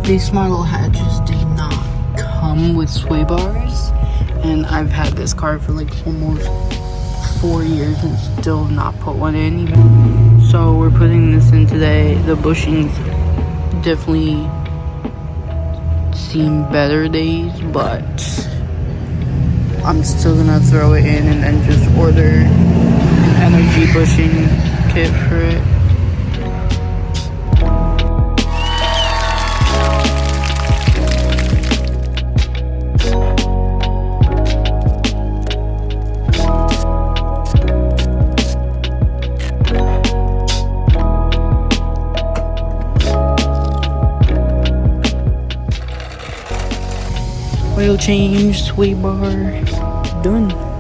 These model hatches did not come with sway bars, and I've had this car for like almost 4 years and still not put one in. So we're putting this in today. The bushings definitely seen better days, but I'm still gonna throw it in and then just order an energy bushing kit for it. Oil change, sway bar, done.